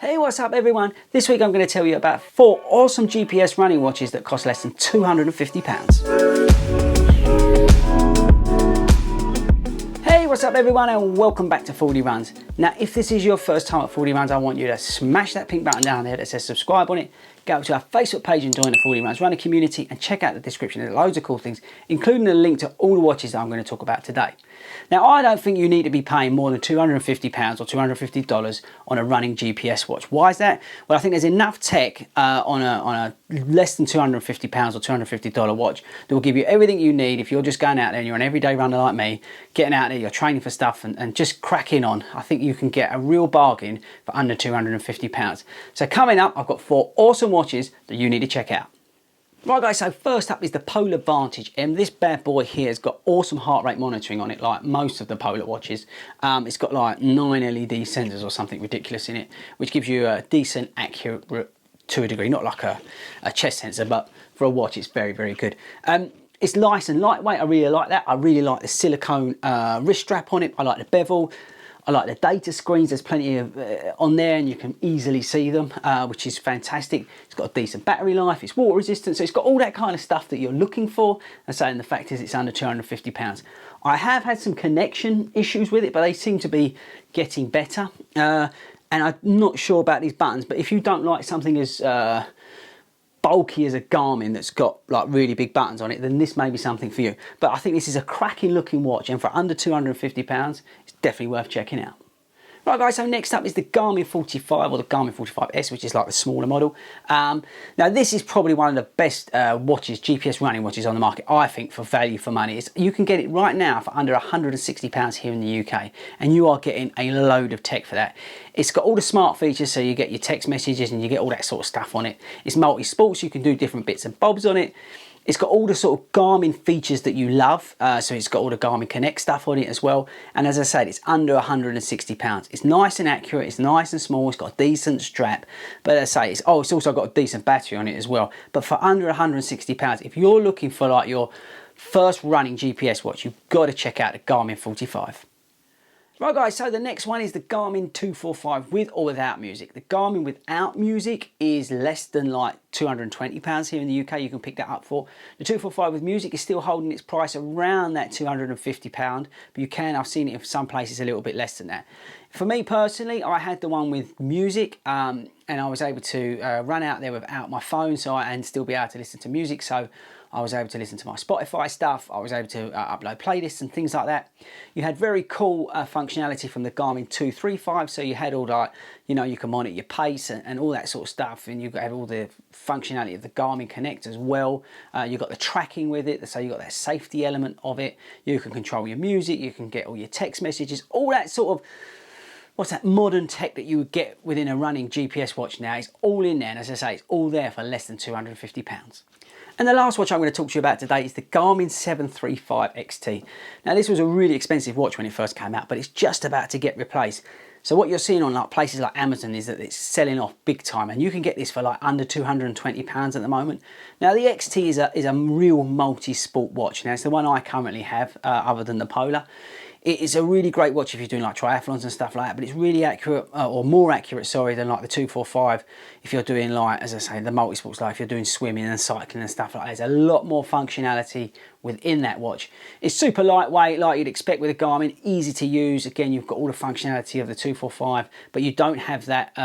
Hey, what's up everyone? This week I'm going to tell you about 4 awesome GPS running watches that cost less than £250. Hey, what's up everyone and welcome back to Fordy Runs. Now if this is your first time at Fordy Runs, I want you to smash that pink button down there that says subscribe on it. Go to our Facebook page and join the Fordy Runs running community and check out the description. There's loads of cool things, including a link to all the watches that I'm going to talk about today. Now I don't think you need to be paying more than £250 or $250 on a running GPS watch. Why is that? Well, I think there's enough tech on a less than £250 or $250 watch that will give you everything you need if you're just going out there and you're an everyday runner like me, getting out there, you're training for stuff and just cracking on. I think you can get a real bargain for under £250. So coming up, I've got 4 awesome watches that you need to check out. Right guys, so first up is the Polar Vantage M. This bad boy here has got awesome heart rate monitoring on it, like most of the Polar watches. It's got like 9 LED sensors or something ridiculous in it, which gives you a decent, accurate, to a degree, not like a chest sensor, but for a watch it's very, very good. It's nice and lightweight, I really like that. I really like the silicone wrist strap on it, I like the bevel. I like the data screens, there's plenty of on there and you can easily see them, which is fantastic. It's got a decent battery life, it's water resistant, so it's got all that kind of stuff that you're looking for. And so the fact is it's under £250. I have had some connection issues with it, but they seem to be getting better. And I'm not sure about these buttons, but if you don't like something as bulky as a Garmin that's got like really big buttons on it, then this may be something for you. But I think this is a cracking looking watch, and for under £250 it's definitely worth checking out. Right guys, so next up is the Garmin 45 or the Garmin 45S, which is like the smaller model. Now this is probably one of the best watches, GPS running watches on the market, I think, for value for money. You can get it right now for under £160 here in the UK, and you are getting a load of tech for that. It's got all the smart features, so you get your text messages and you get all that sort of stuff on it. It's multi-sports, you can do different bits and bobs on it. It's got all the sort of Garmin features that you love, so it's got all the Garmin Connect stuff on it as well. And as I said, it's under £160. It's nice and accurate, it's nice and small, it's got a decent strap. But as I say, it's also got a decent battery on it as well. But for under £160, if you're looking for like your first running GPS watch, you've got to check out the Garmin 45. Right guys, so the next one is the Garmin 245 with or without music. The Garmin without music is less than like £220 here in the UK. You can pick that up for. The 245 with music is still holding its price around that £250, but you can, I've seen it in some places a little bit less than that. For me personally, I had the one with music and I was able to run out there without my phone and still be able to listen to music. So I was able to listen to my Spotify stuff, I was able to upload playlists and things like that. You had very cool functionality from the Garmin 235, so you had all that, you know, you can monitor your pace and all that sort of stuff, and you had all the functionality of the Garmin Connect as well. You got the tracking with it, so you got that safety element of it. You can control your music, you can get all your text messages, all that sort of, what's that modern tech that you would get within a running GPS watch now is all in there, and as I say, it's all there for less than £250. And the last watch I'm going to talk to you about today is the Garmin 735 XT. Now this was a really expensive watch when it first came out, but it's just about to get replaced. So what you're seeing on like places like Amazon is that it's selling off big time, and you can get this for like under £220 at the moment. Now the XT is a real multi-sport watch. Now it's the one I currently have, other than the Polar. It is a really great watch if you're doing like triathlons and stuff like that, but it's really accurate, or more accurate, sorry, than like the 245 if you're doing like, as I say, the multi-sports, like if you're doing swimming and cycling and stuff like that. There's a lot more functionality within that watch. It's super lightweight, like you'd expect with a Garmin, easy to use. Again, you've got all the functionality of the 245, but you don't have that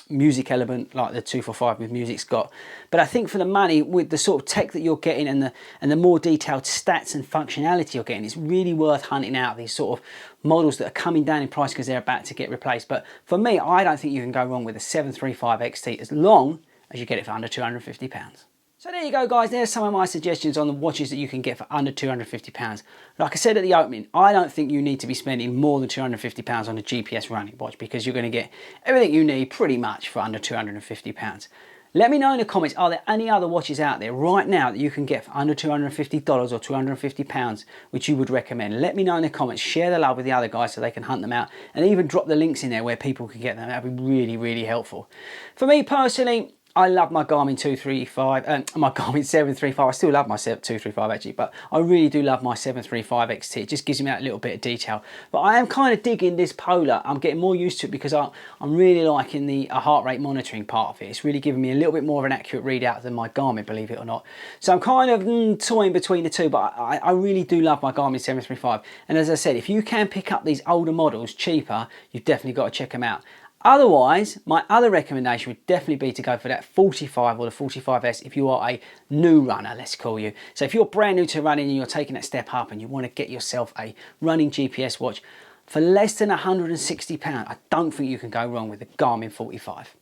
music element like the 245 with music's got. But I think for the money, with the sort of tech that you're getting and the more detailed stats and functionality you're getting, it's really worth hunting out these sort of models that are coming down in price because they're about to get replaced. But for me, I don't think you can go wrong with a 735 XT as long as you get it for under £250. So there you go guys, there's some of my suggestions on the watches that you can get for under £250. Like I said at the opening, I don't think you need to be spending more than £250 on a GPS running watch, because you're going to get everything you need pretty much for under £250. Let me know in the comments, are there any other watches out there right now that you can get for under $250 or £250 which you would recommend? Let me know in the comments, share the love with the other guys so they can hunt them out, and even drop the links in there where people can get them. That'd be really, really helpful. For me personally, I love my Garmin 235, my Garmin 735. I still love my 235 actually, but I really do love my 735 XT. It just gives me that little bit of detail. But I am kind of digging this Polar. I'm getting more used to it because I'm really liking the heart rate monitoring part of it. It's really giving me a little bit more of an accurate readout than my Garmin, believe it or not. So I'm kind of toying between the two, but I really do love my Garmin 735. And as I said, if you can pick up these older models cheaper, you've definitely got to check them out. Otherwise, my other recommendation would definitely be to go for that 45 or the 45S if you are a new runner, let's call you. So if you're brand new to running and you're taking that step up and you want to get yourself a running GPS watch for less than £160, I don't think you can go wrong with the Garmin 45.